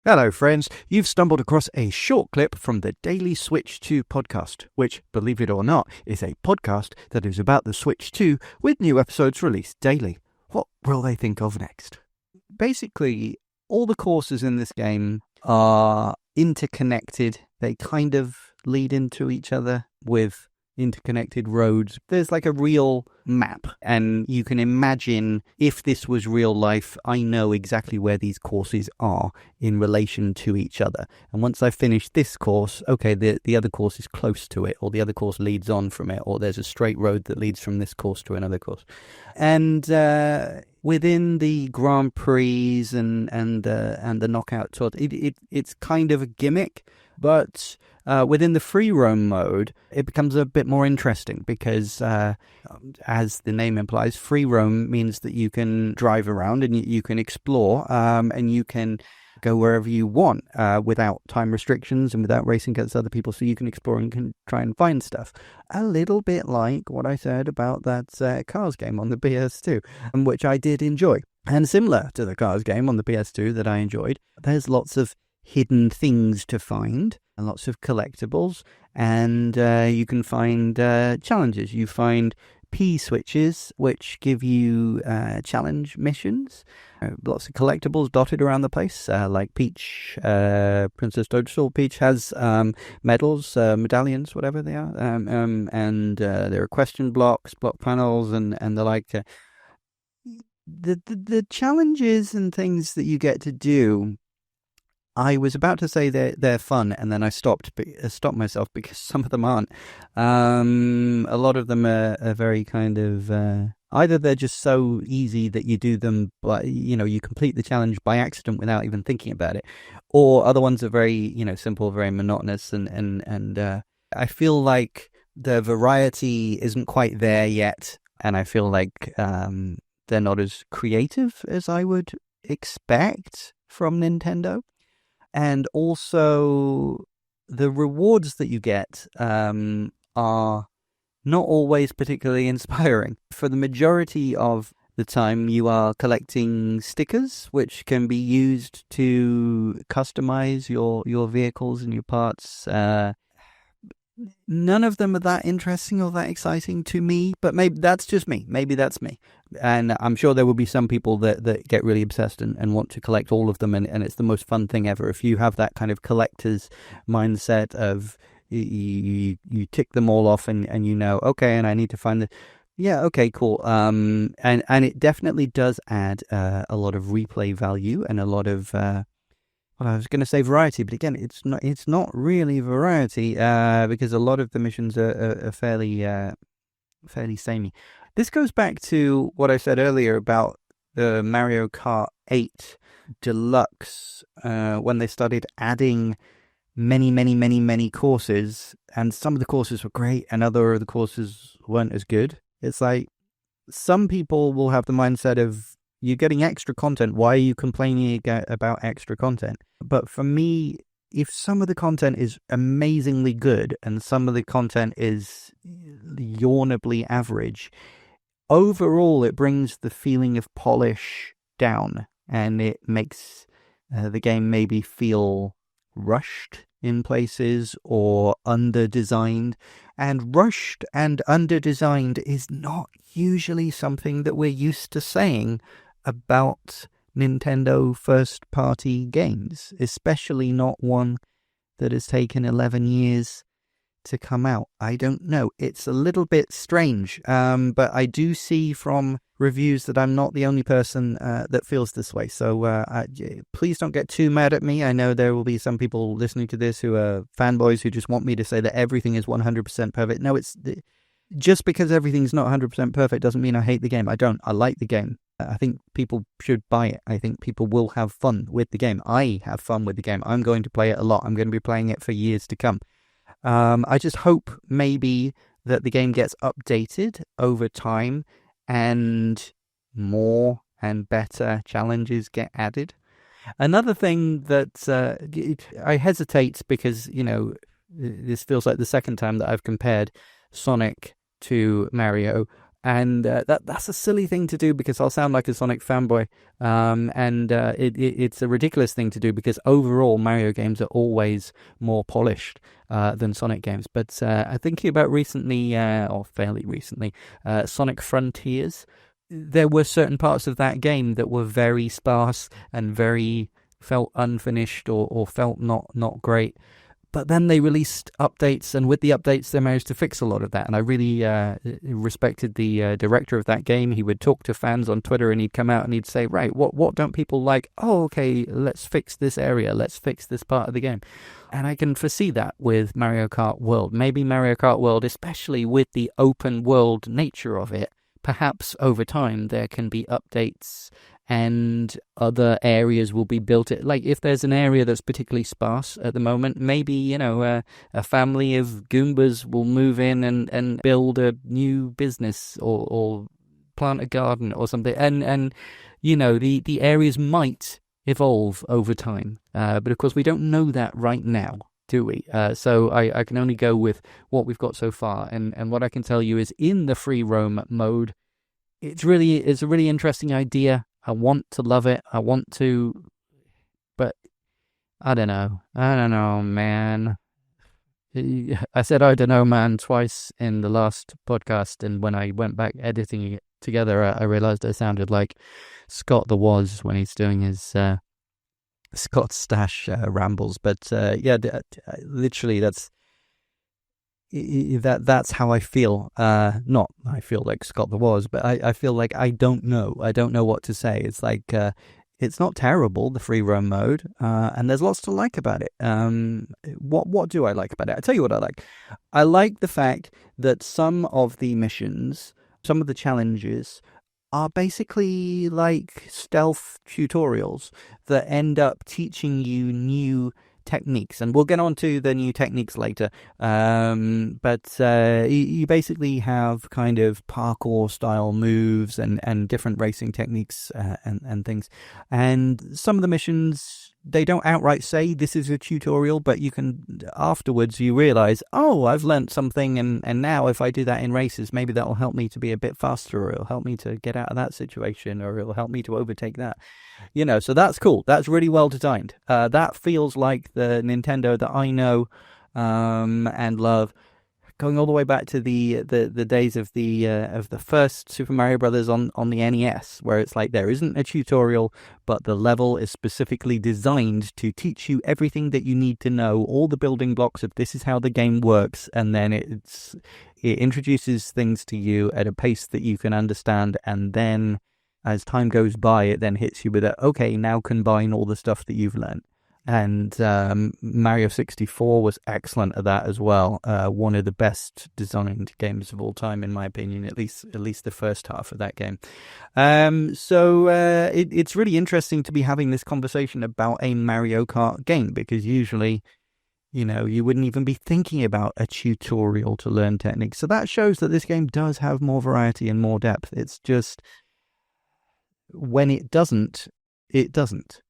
Hello, friends. You've stumbled across a short clip from the Daily Switch 2 podcast, which, believe it or not, is a podcast that is about the Switch 2 with new episodes released daily. What will they think of next? Basically, all the courses in this game are interconnected. They kind of lead into each other with interconnected roads. There's like a real map, and you can imagine if this was real life, I know exactly where these courses are in relation to each other. And once I've finished this course, okay, the other course is close to it, or the other course leads on from it, or there's a straight road that leads from this course to another course. And within the Grand Prix and the knockout tour, it's kind of a gimmick, but within the free roam mode, it becomes a bit more interesting because, as the name implies, free roam means that you can drive around and you can explore, and you can go wherever you want without time restrictions and without racing against other people. So you can explore and can try and find stuff. A little bit like what I said about that Cars game on the PS2, which I did enjoy. And similar to the Cars game on the PS2 that I enjoyed, there's lots of hidden things to find and lots of collectibles, and you can find challenges. You find P-switches, which give you challenge missions. Lots of collectibles dotted around the place, like Peach, Princess Toadstool. Peach has medals, medallions, whatever they are, and there are question blocks, block panels, and the like. The challenges and things that you get to do, I was about to say they're fun, and then I stopped myself because some of them aren't. A lot of them are very kind of either they're just so easy that you do them, but you complete the challenge by accident without even thinking about it, or other ones are very simple, very monotonous, and I feel like the variety isn't quite there yet, and I feel like they're not as creative as I would expect from Nintendo. And also, the rewards that you get are not always particularly inspiring. For the majority of the time, you are collecting stickers, which can be used to customize your vehicles and your parts. None of them are that interesting or that exciting to me, but maybe that's just me. Maybe that's me. And I'm sure there will be some people that get really obsessed and want to collect all of them, and it's the most fun thing ever. If you have that kind of collector's mindset of you tick them all off and okay, and I need to find yeah, okay, cool. And it definitely does add a lot of replay value and a lot of well, I was going to say variety, but again, it's not really variety because a lot of the missions are fairly samey. This goes back to what I said earlier about the Mario Kart 8 Deluxe when they started adding many courses, and some of the courses were great and other of the courses weren't as good. It's like some people will have the mindset of, you're getting extra content, why are you complaining about extra content? But for me, if some of the content is amazingly good and some of the content is yawnably average, overall it brings the feeling of polish down, and it makes the game maybe feel rushed in places or under-designed. And rushed and under-designed is not usually something that we're used to saying about Nintendo first-party games, especially not one that has taken 11 years to come out. I don't know. It's a little bit strange, but I do see from reviews that I'm not the only person that feels this way. So please don't get too mad at me. I know there will be some people listening to this who are fanboys who just want me to say that everything is 100% perfect. No, it's just because everything's not 100% perfect doesn't mean I hate the game. I don't. I like the game. I think people should buy it. I think people will have fun with the game. I have fun with the game. I'm going to play it a lot. I'm going to be playing it for years to come. I just hope maybe that the game gets updated over time and more and better challenges get added. Another thing that I hesitate because, this feels like the second time that I've compared Sonic to Mario. And that's a silly thing to do because I'll sound like a Sonic fanboy. It's a ridiculous thing to do because overall Mario games are always more polished than Sonic games. But I'm thinking about recently, or fairly recently, Sonic Frontiers. There were certain parts of that game that were very sparse and very felt unfinished or felt not great. But then they released updates, and with the updates, they managed to fix a lot of that. And I really respected the director of that game. He would talk to fans on Twitter, and he'd come out and he'd say, right, what don't people like? Oh, okay, let's fix this area. Let's fix this part of the game. And I can foresee that with Mario Kart World. Maybe Mario Kart World, especially with the open world nature of it, perhaps over time there can be updates and other areas will be built. Like if there's an area that's particularly sparse at the moment, maybe, a family of Goombas will move in and build a new business or plant a garden or something. And the areas might evolve over time. But of course, we don't know that right now, do we? So I can only go with what we've got so far. And what I can tell you is in the free roam mode, it's a really interesting idea. I want to love it. I want to, but I don't know. I don't know, man. I said I don't know, man, twice in the last podcast, and when I went back editing it together, I realized I sounded like Scott the Woz when he's doing his Scott Stash rambles. But literally, that's how I feel. Not I feel like Scott the Woz, but I feel like I don't know what to say. It's like it's not terrible, the free roam mode, and there's lots to like about it. What do I like about it? I tell you what I like. I like the fact that some of the missions, some of the challenges are basically like stealth tutorials that end up teaching you new techniques, and we'll get on to the new techniques later, but you basically have kind of parkour style moves and different racing techniques and things, and some of the missions, they don't outright say this is a tutorial, but you can afterwards you realize, oh, I've learnt something, and now if I do that in races, maybe that'll help me to be a bit faster, or it'll help me to get out of that situation, or it'll help me to overtake that. So that's cool. That's really well designed. That feels like the Nintendo that I know and love, going all the way back to the days of the first Super Mario Brothers on the NES, where it's like there isn't a tutorial, but the level is specifically designed to teach you everything that you need to know, all the building blocks of this is how the game works, and then it introduces things to you at a pace that you can understand, and then as time goes by, it then hits you with okay, now combine all the stuff that you've learned. And Mario 64 was excellent at that as well. One of the best designed games of all time, in my opinion, at least the first half of that game. So it's really interesting to be having this conversation about a Mario Kart game, because usually, you wouldn't even be thinking about a tutorial to learn techniques. So that shows that this game does have more variety and more depth. It's just, when it doesn't, it doesn't.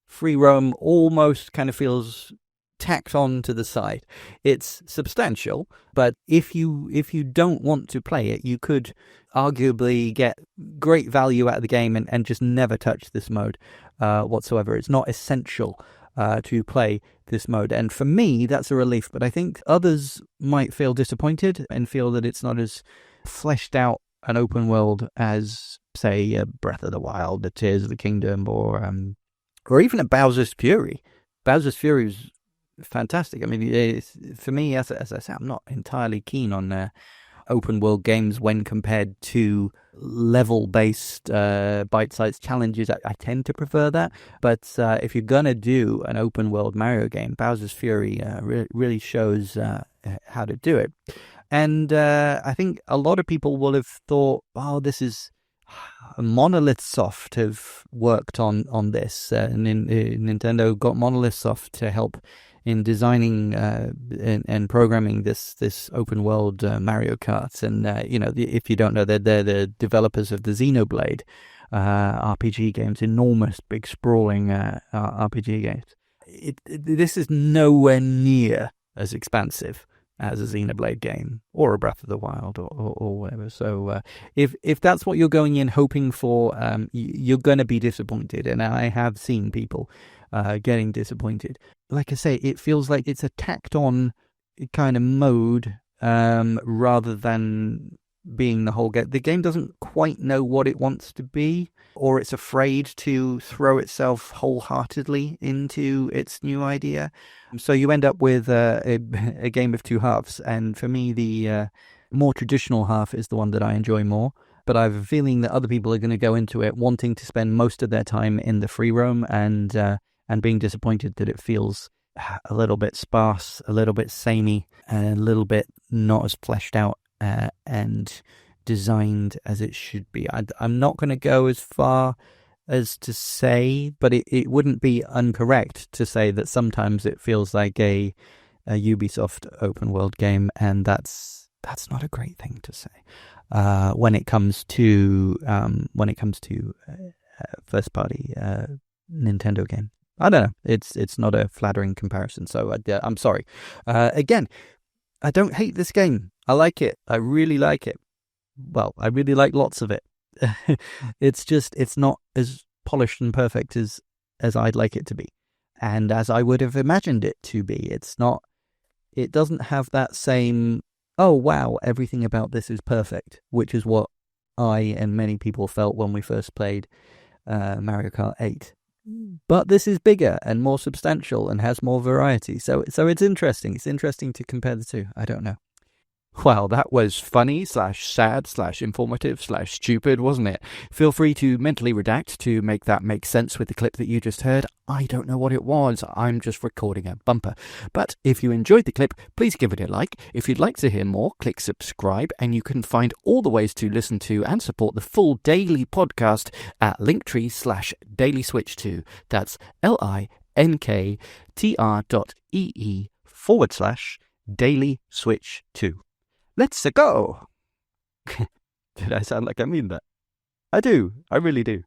Free roam almost kind of feels tacked on to the side. It's substantial, but if you don't want to play it, you could arguably get great value out of the game and just never touch this mode whatsoever. It's not essential to play this mode, and for me that's a relief, but I think others might feel disappointed and feel that it's not as fleshed out an open world as, say, Breath of the Wild, the Tears of the Kingdom, or even a Bowser's Fury. Bowser's Fury is fantastic. I mean, for me, as I say, I'm not entirely keen on open world games when compared to level-based bite-sized challenges. I tend to prefer that. But if you're going to do an open world Mario game, Bowser's Fury really shows how to do it. And I think a lot of people will have thought, oh, this is... Monolith Soft have worked on this. Nintendo got Monolith Soft to help in designing and programming this open world Mario Kart. And if you don't know, they're the developers of the Xenoblade RPG games, enormous, big, sprawling RPG games. This is nowhere near as expansive as a Xenoblade game or a Breath of the Wild or whatever. So if that's what you're going in hoping for, you're going to be disappointed. And I have seen people getting disappointed. Like I say, it feels like it's a tacked on kind of mode rather than being the whole game. The game doesn't quite know what it wants to be, or it's afraid to throw itself wholeheartedly into its new idea. So you end up with a game of two halves, and for me the more traditional half is the one that I enjoy more, but I have a feeling that other people are going to go into it wanting to spend most of their time in the free roam and being disappointed that it feels a little bit sparse, a little bit samey, and a little bit not as fleshed out and designed as it should be. I'm not going to go as far as to say, but it wouldn't be incorrect to say that sometimes it feels like a Ubisoft open world game, and that's not a great thing to say when it comes to first party Nintendo game. I don't know. It's not a flattering comparison, so I'm sorry. Again, I don't hate this game. I like it. I really like it. Well, I really like lots of it. It's not as polished and perfect as I'd like it to be, and as I would have imagined it to be. It doesn't have that same, oh wow, everything about this is perfect, which is what I and many people felt when we first played Mario Kart 8. But this is bigger and more substantial and has more variety. So it's interesting. It's interesting to compare the two. I don't know. Well, that was funny / sad / informative / stupid, wasn't it? Feel free to mentally redact to make that make sense with the clip that you just heard. I don't know what it was. I'm just recording a bumper. But if you enjoyed the clip, please give it a like. If you'd like to hear more, click subscribe, and you can find all the ways to listen to and support the full daily podcast at linktree/dailyswitch2. That's linktr.ee/dailyswitch2. Let's go! Did I sound like I mean that? I do. I really do.